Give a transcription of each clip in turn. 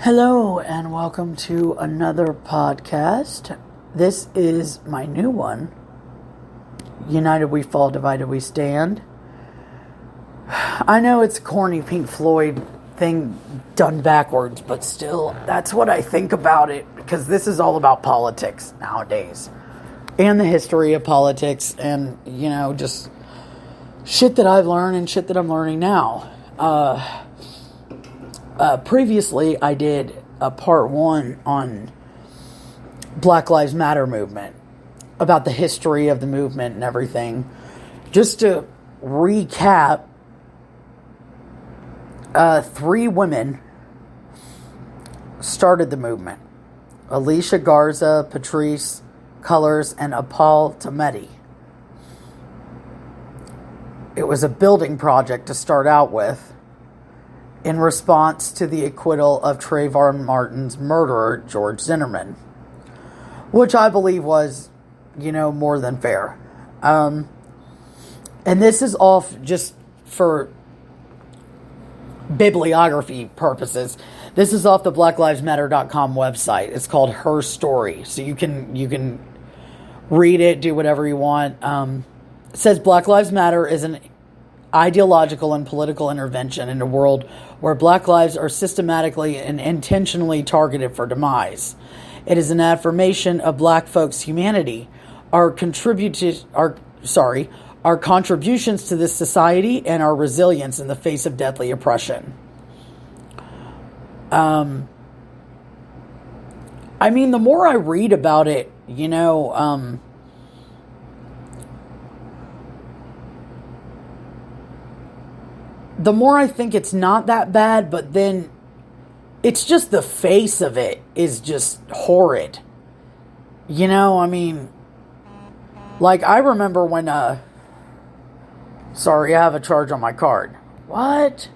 Hello and welcome to another podcast. This is my new one. United we fall, divided we stand. I know it's a corny Pink Floyd thing done backwards, but still, that's what I think about it, because this is all about politics nowadays. And the history of politics and, just shit that I've learned and shit that I'm learning now. Previously, I did a part 1 on Black Lives Matter movement, about the history of the movement and everything. Just to recap, 3 women started the movement. Alicia Garza, Patrisse Cullors, and Apal Tameti. It was a building project to start out with, in response to the acquittal of Trayvon Martin's murderer, George Zimmerman, which I believe was, more than fair. And this is off just for bibliography purposes. This is off the blacklivesmatter.com website. It's called Her Story. So you can read it, do whatever you want. It says Black Lives Matter is an ideological and political intervention in a world where black lives are systematically and intentionally targeted for demise. It is an affirmation of black folks' humanity, our contributions to this society, and our resilience in the face of deadly oppression. The more I read about it, the more I think it's not that bad, but then it's just the face of it is just horrid. I remember when, sorry, I have a charge on my card. What?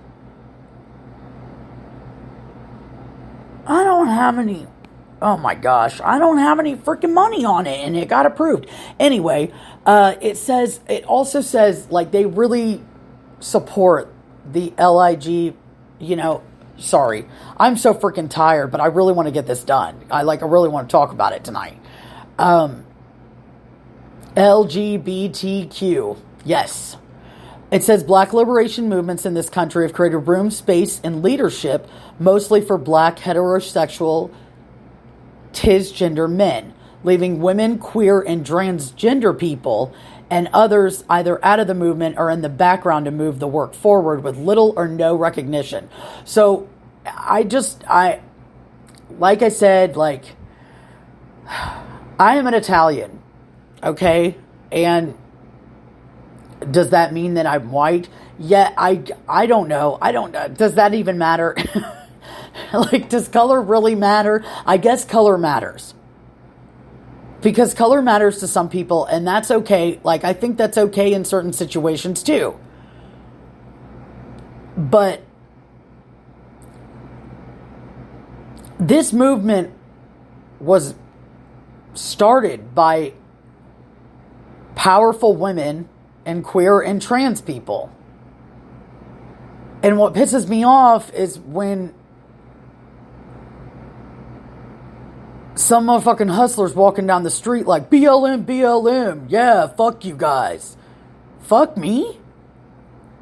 Oh my gosh, I don't have any freaking money on it, and it got approved. Anyway, it also says, they really support the LIG, sorry, I'm so freaking tired, but I really want to get this done. I really want to talk about it tonight. LGBTQ, yes. It says black liberation movements in this country have created room, space, and leadership, mostly for black heterosexual cisgender men, leaving women, queer, and transgender people and others either out of the movement or in the background to move the work forward with little or no recognition. So I am an Italian, okay? And does that mean that I'm white? Yeah, I don't know. Does that even matter? Does color really matter? I guess color matters. Because color matters to some people, and that's okay. I think that's okay in certain situations too. But this movement was started by powerful women and queer and trans people. And what pisses me off is when some motherfucking hustlers walking down the street like, BLM, BLM. Yeah, fuck you guys. Fuck me?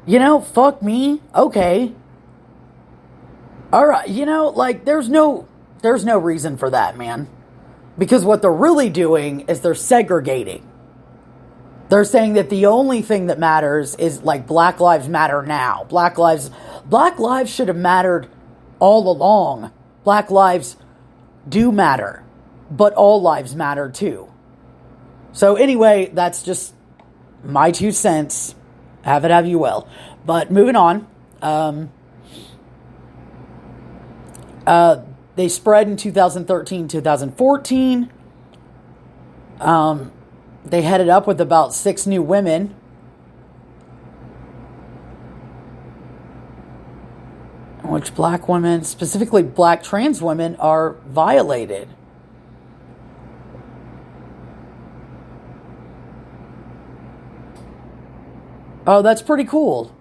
Fuck me. Okay. Alright, there's no reason for that, man. Because what they're really doing is they're segregating. They're saying that the only thing that matters is Black Lives Matter now. Black lives should have mattered all along. Black lives do matter. But all lives matter too. So anyway, that's just my 2 cents. Have it how you will. But moving on. They spread in 2013, 2014. They headed up with about 6 new women. Which black women, specifically black trans women, are violated. Oh, that's pretty cool.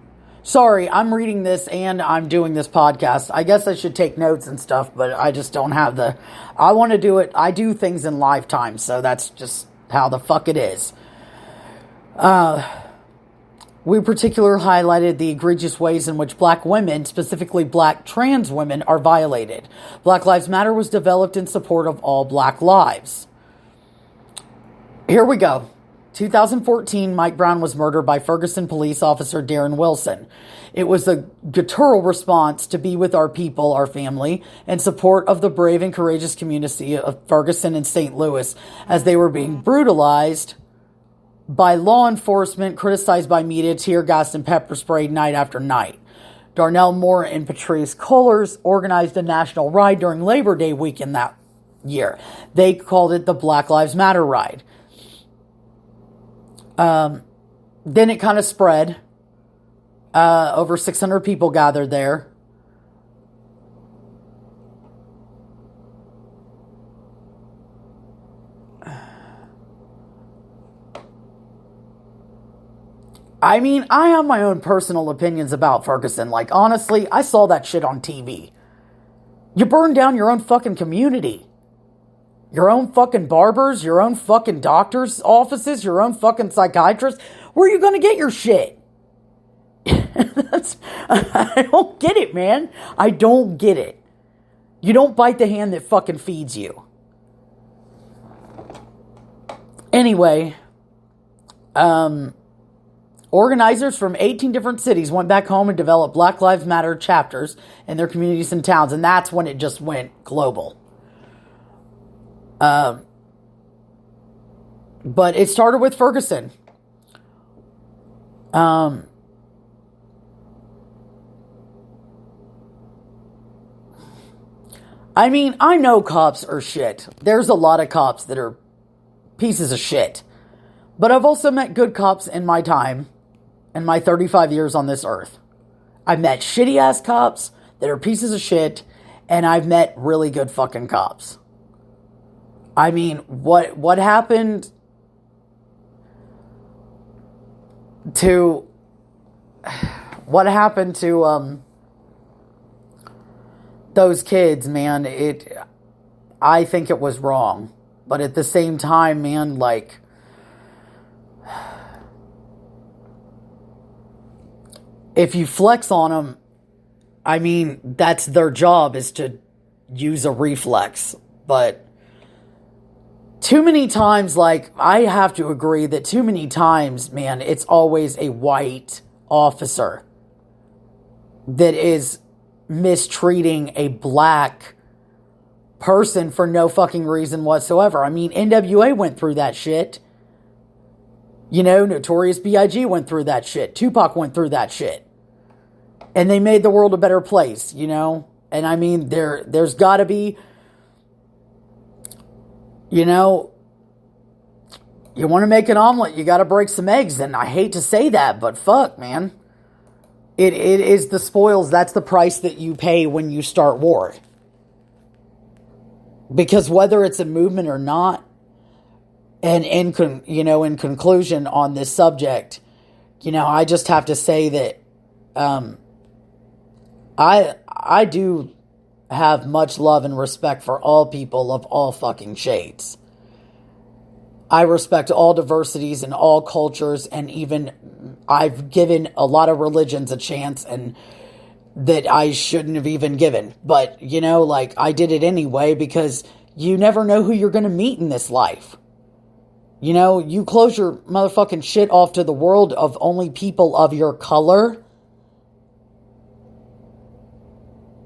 Sorry, I'm reading this and I'm doing this podcast. I guess I should take notes and stuff, but I just don't have I want to do it. I do things in lifetime, so that's just how the fuck it is. We particularly highlighted the egregious ways in which black women, specifically black trans women, are violated. Black Lives Matter was developed in support of all black lives. Here we go. 2014, Mike Brown was murdered by Ferguson police officer Darren Wilson. It was a guttural response to be with our people, our family, in support of the brave and courageous community of Ferguson and St. Louis as they were being brutalized by law enforcement, criticized by media, tear gas and pepper sprayed night after night. Darnell Moore and Patrice Cullors organized a national ride during Labor Day weekend that year. They called it the Black Lives Matter ride. Then it kind of spread. Over 600 people gathered there. I mean, I have my own personal opinions about Ferguson. Like, honestly, I saw that shit on TV. You burn down your own fucking community. Your own fucking barbers, your own fucking doctors' offices, your own fucking psychiatrists. Where are you going to get your shit? I don't get it, man. I don't get it. You don't bite the hand that fucking feeds you. Anyway, organizers from 18 different cities went back home and developed Black Lives Matter chapters in their communities and towns, and that's when it just went global. But it started with Ferguson. I mean, I know cops are shit. There's a lot of cops that are pieces of shit. But I've also met good cops in my time, in my 35 years on this earth. I've met shitty ass cops that are pieces of shit, and I've met really good fucking cops. I mean, what happened to those kids, man, I think it was wrong. But at the same time, man, like, if you flex on them, I mean, that's their job, is to use a reflex. But too many times, like, I have to agree that too many times, man, it's always a white officer that is mistreating a black person for no fucking reason whatsoever. I mean, NWA went through that shit. You know, Notorious B.I.G. went through that shit. Tupac went through that shit. And they made the world a better place, you know? And I mean, there's gotta be, you know, you want to make an omelet, you gotta break some eggs. And I hate to say that, but fuck, man. It is the spoils. That's the price that you pay when you start war. Because whether it's a movement or not, and in conclusion on this subject, you know, I just have to say that I do have much love and respect for all people of all fucking shades. I respect all diversities and all cultures, and even I've given a lot of religions a chance and that I shouldn't have even given. But, you know, like, I did it anyway because you never know who you're going to meet in this life. You know, you close your motherfucking shit off to the world of only people of your color.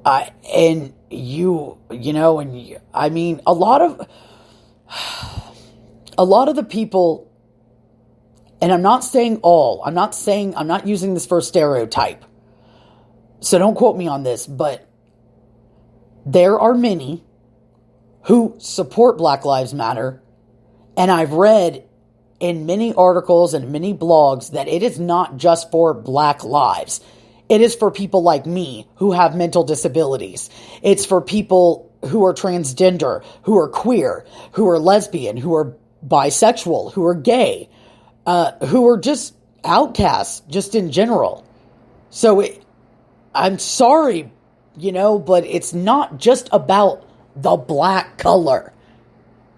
I mean, a lot of the people, and I'm not saying all, I'm not using this for a stereotype, so don't quote me on this, but there are many who support Black Lives Matter, and I've read in many articles and many blogs that it is not just for black lives. It is for people like me who have mental disabilities. It's for people who are transgender, who are queer, who are lesbian, who are bisexual, who are gay, who are just outcasts, just in general. So I'm sorry, but it's not just about the black color.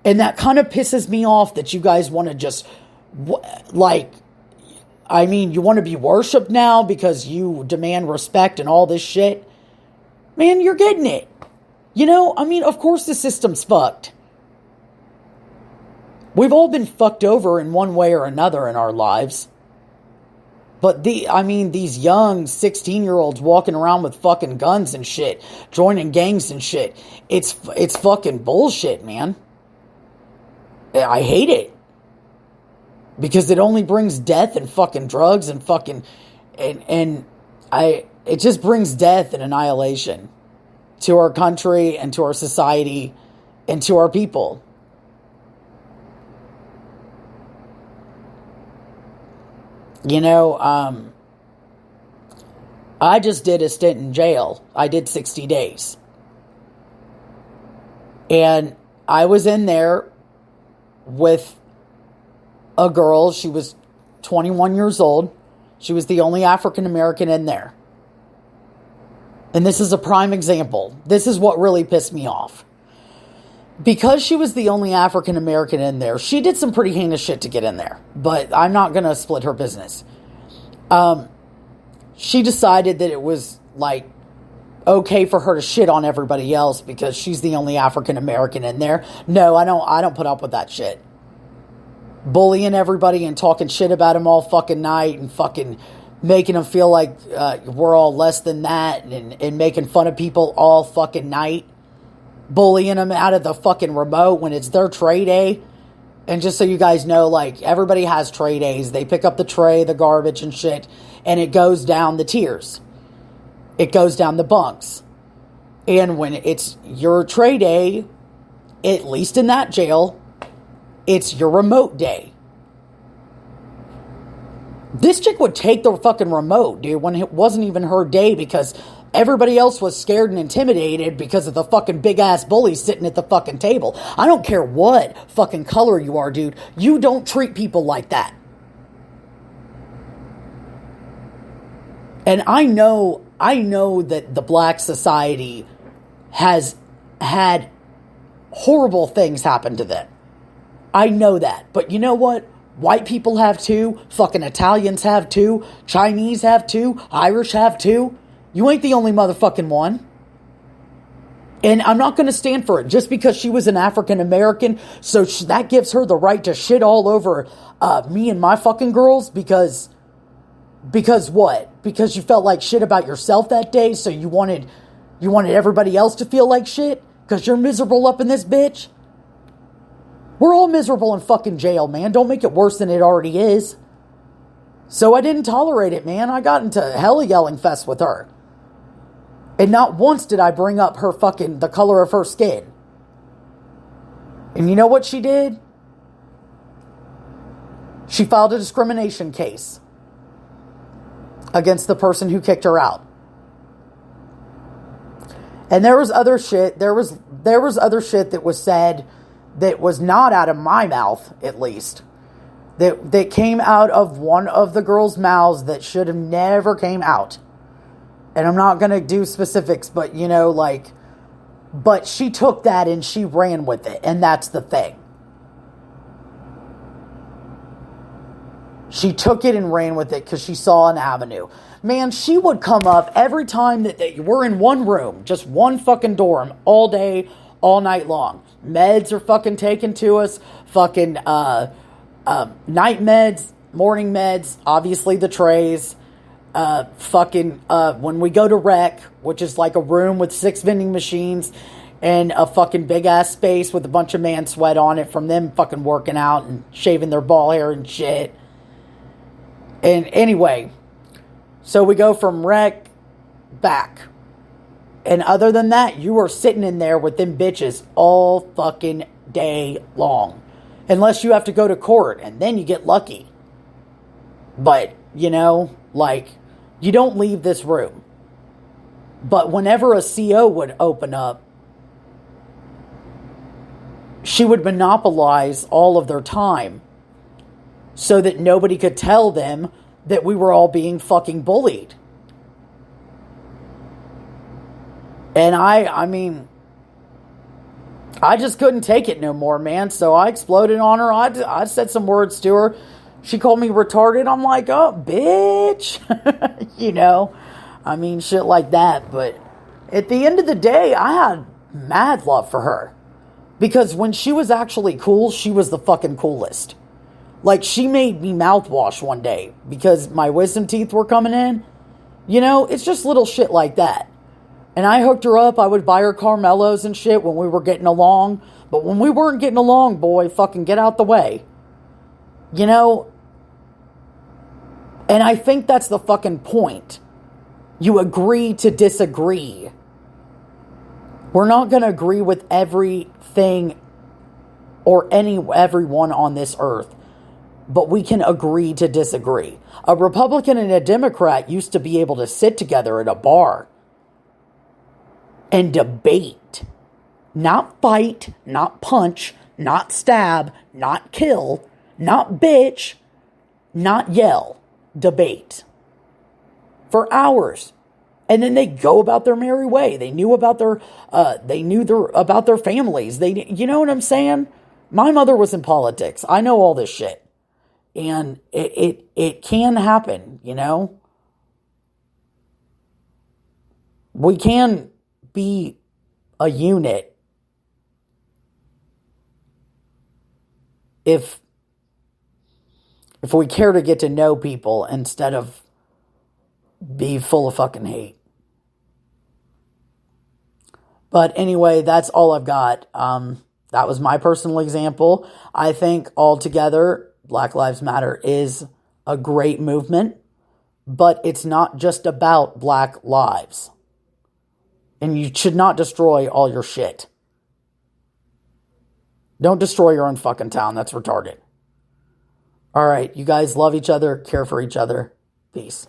And that kind of pisses me off that you guys want to just, you want to be worshipped now because you demand respect and all this shit. Man, you're getting it. Of course the system's fucked. We've all been fucked over in one way or another in our lives. But these young 16-year-olds walking around with fucking guns and shit, joining gangs and shit. It's fucking bullshit, man. I hate it. Because it only brings death and fucking drugs and fucking it just brings death and annihilation to our country and to our society and to our people. I just did a stint in jail. I did 60 days. And I was in there with a girl. She was 21 years old. She was the only African American in there. And this is a prime example. This is what really pissed me off. Because she was the only African American in there, she did some pretty heinous shit to get in there. But I'm not going to split her business. She decided that it was, okay for her to shit on everybody else because she's the only African American in there. No, I don't put up with that shit. Bullying everybody and talking shit about them all fucking night and fucking making them feel like we're all less than that and making fun of people all fucking night. Bullying them out of the fucking remote when it's their tray day. And just so you guys know, everybody has tray days. They pick up the tray, the garbage and shit, and it goes down the tiers. It goes down the bunks. And when it's your tray day, at least in that jail, it's your remote day. This chick would take the fucking remote, dude, when it wasn't even her day because everybody else was scared and intimidated because of the fucking big-ass bully sitting at the fucking table. I don't care what fucking color you are, dude. You don't treat people like that. And I know that the black society has had horrible things happen to them. I know that. But you know what? White people have too. Fucking Italians have too. Chinese have too. Irish have too. You ain't the only motherfucking one. And I'm not going to stand for it. Just because she was an African American, so that gives her the right to shit all over me and my fucking girls because what? Because you felt like shit about yourself that day, so you wanted everybody else to feel like shit? Because you're miserable up in this bitch? We're all miserable in fucking jail, man. Don't make it worse than it already is. So I didn't tolerate it, man. I got into hella yelling fest with her. And not once did I bring up the color of her skin. And you know what she did? She filed a discrimination case against the person who kicked her out. And there was other shit. There was other shit that was said that was not out of my mouth, at least. That came out of one of the girls' mouths that should have never came out. And I'm not going to do specifics, but but she took that and she ran with it. And that's the thing. She took it and ran with it because she saw an avenue. Man, she would come up every time that we're in one room, just one fucking dorm, all day, all night long. Meds are fucking taken to us. Fucking night meds, morning meds, obviously the trays. When we go to rec, which is like a room with 6 vending machines and a fucking big ass space with a bunch of man sweat on it from them fucking working out and shaving their ball hair and shit. And anyway, so we go from rec back. And other than that, you are sitting in there with them bitches all fucking day long. Unless you have to go to court, and then you get lucky. But, you don't leave this room. But whenever a CO would open up, she would monopolize all of their time so that nobody could tell them that we were all being fucking bullied. And I mean, I just couldn't take it no more, man. So I exploded on her. I said some words to her. She called me retarded. I'm like, oh, bitch. You know, I mean, shit like that. But at the end of the day, I had mad love for her. Because when she was actually cool, she was the fucking coolest. Like, she made me mouthwash one day because my wisdom teeth were coming in. You know, it's just little shit like that. And I hooked her up. I would buy her Carmelos and shit when we were getting along. But when we weren't getting along, boy, fucking get out the way. You know? And I think that's the fucking point. You agree to disagree. We're not going to agree with everything or everyone on this earth. But we can agree to disagree. A Republican and a Democrat used to be able to sit together at a bar and debate. Not fight, not punch, not stab, not kill, not bitch, not yell. Debate. For hours. And then they go about their merry way. They knew about about their families. You know what I'm saying? My mother was in politics. I know all this shit. And it can happen, you know? We can be a unit if we care to get to know people instead of be full of fucking hate. But anyway, that's all I've got. That was my personal example. I think altogether, Black Lives Matter is a great movement, but it's not just about black lives. And you should not destroy all your shit. Don't destroy your own fucking town. That's retarded. All right, you guys love each other, care for each other. Peace.